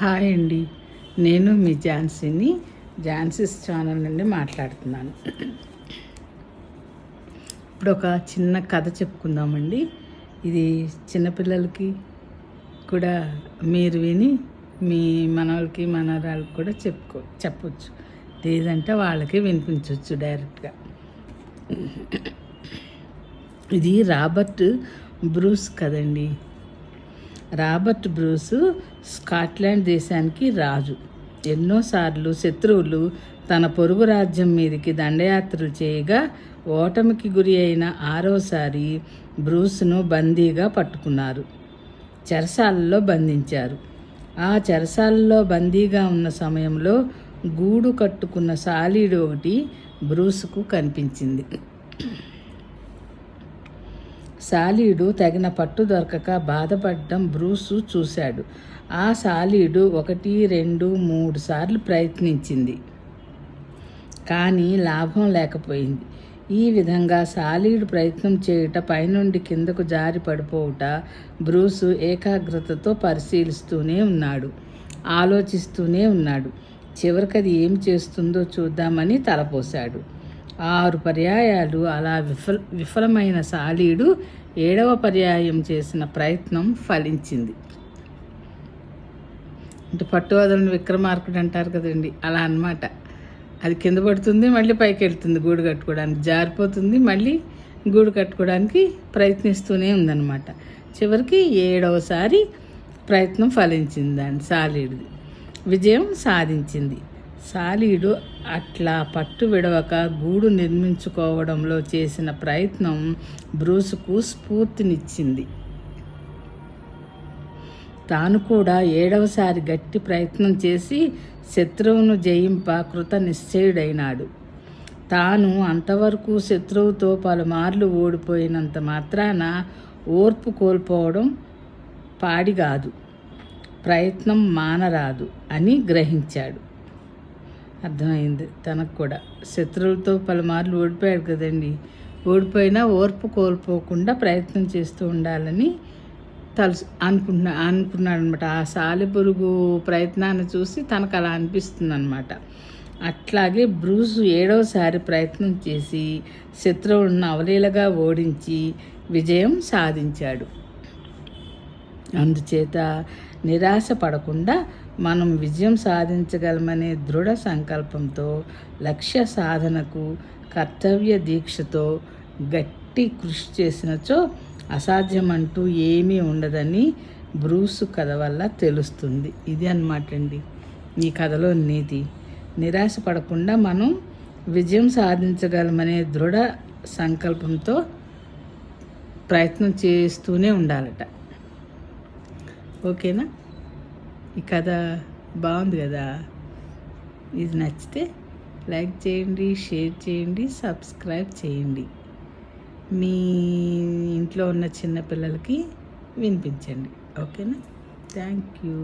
Hi అండి, నేను మీ ఝాన్సీని Jhansi's channel నుండి మాట్లాడుతున్నాను. ఇప్పుడు ఒక చిన్న కథ చెప్పుకుందామండి. ఇది చిన్నపిల్లలకి కూడా మీరు విని మీ మనవాళ్ళకి మనవరాళ్ళకి కూడా చెప్పొచ్చు, లేదంటే వాళ్ళకి వినిపించవచ్చు డైరెక్ట్గా. ఇది రాబర్ట్ బ్రూస్ కదండి. రాబర్ట్ బ్రూస్ స్కాట్లాండ్ దేశానికి రాజు. ఎన్నోసార్లు శత్రువులు తన పొరుగు రాజ్యం మీదకి దండయాత్రలు చేయగా ఓటమికి గురి అయిన ఆరోసారి బ్రూస్ను బందీగా పట్టుకున్నారు. చెరసాలలో బంధించారు. ఆ చెరసాలలో బందీగా ఉన్న సమయంలో గూడు కట్టుకున్న సాలీడు ఒకటి బ్రూస్కు కనిపించింది. సాలీడు తగిన పట్టు దొరకక బాధపడడం బ్రూసు చూశాడు. ఆ సాలీడు 1, 2, 3 సార్లు ప్రయత్నించింది, కానీ లాభం లేకపోయింది. ఈ విధంగా సాలీడు ప్రయత్నం చేయుట, పైనుండి కిందకు జారి పడిపోవుట బ్రూసు ఏకాగ్రతతో పరిశీలిస్తూనే ఉన్నాడు, ఆలోచిస్తూనే ఉన్నాడు. చివరికి అది ఏం చేస్తుందో చూద్దామని తలపోశాడు. 6 పర్యాయాలు అలా విఫలమైన సాలీడు 7వ పర్యాయం చేసిన ప్రయత్నం ఫలించింది. అంటే పట్టు వదలని విక్రమార్కుడు అంటారు కదండి, అలా అన్నమాట. అది కింద పడుతుంది, మళ్ళీ పైకి వెళ్తుంది గూడు కట్టుకోవడానికి, జారిపోతుంది, మళ్ళీ గూడు కట్టుకోవడానికి ప్రయత్నిస్తూనే ఉందన్నమాట. చివరికి 7వసారి ప్రయత్నం ఫలించింది. దాన్ని సాలీడుది విజయం సాధించింది. సాలీడు అట్లా పట్టు విడవక గూడు నిర్మించుకోవడంలో చేసిన ప్రయత్నం బ్రూసుకు స్ఫూర్తినిచ్చింది. తాను కూడా 7వసారి గట్టి ప్రయత్నం చేసి శత్రువును జయింప కృత నిశ్చయుడైనాడు. తాను అంతవరకు శత్రువుతో పలుమార్లు ఓడిపోయినంత మాత్రాన ఓర్పు కోల్పోవడం పాడిగాదు, ప్రయత్నం మానరాదు అని గ్రహించాడు. అర్థమైంది తనకు కూడా. శత్రువులతో పలుమార్లు ఓడిపోయాడు కదండి, ఓడిపోయినా ఓర్పు కోల్పోకుండా ప్రయత్నం చేస్తూ ఉండాలని అనుకున్నాడు అనమాట. ఆ సాలెపురుగు ప్రయత్నాన్ని చూసి తనకు అలా అనిపిస్తుంది అనమాట. అట్లాగే బ్రూసు 7వసారి ప్రయత్నం చేసి శత్రువులను అవలీలగా ఓడించి విజయం సాధించాడు. అందుచేత నిరాశ పడకుండా మనం విజయం సాధించగలమనే దృఢ సంకల్పంతో, లక్ష్య సాధనకు కర్తవ్య దీక్షతో గట్టి కృషి చేసినచో అసాధ్యమంటూ ఏమీ ఉండదని బ్రూసు కథ వల్ల తెలుస్తుంది. ఇది అన్నమాట అండి ఈ కథలో నీతి. నిరాశ పడకుండా మనం విజయం సాధించగలమనే దృఢ సంకల్పంతో ప్రయత్నం చేస్తూనే ఉండాలట. ఓకేనా? ఈ కథ బాగుంది కదా. ఇది నచ్చితే లైక్ చేయండి, షేర్ చేయండి, సబ్స్క్రైబ్ చేయండి. మీ ఇంట్లో ఉన్న చిన్నపిల్లలకి వినిపించండి. ఓకేనా? Thank you.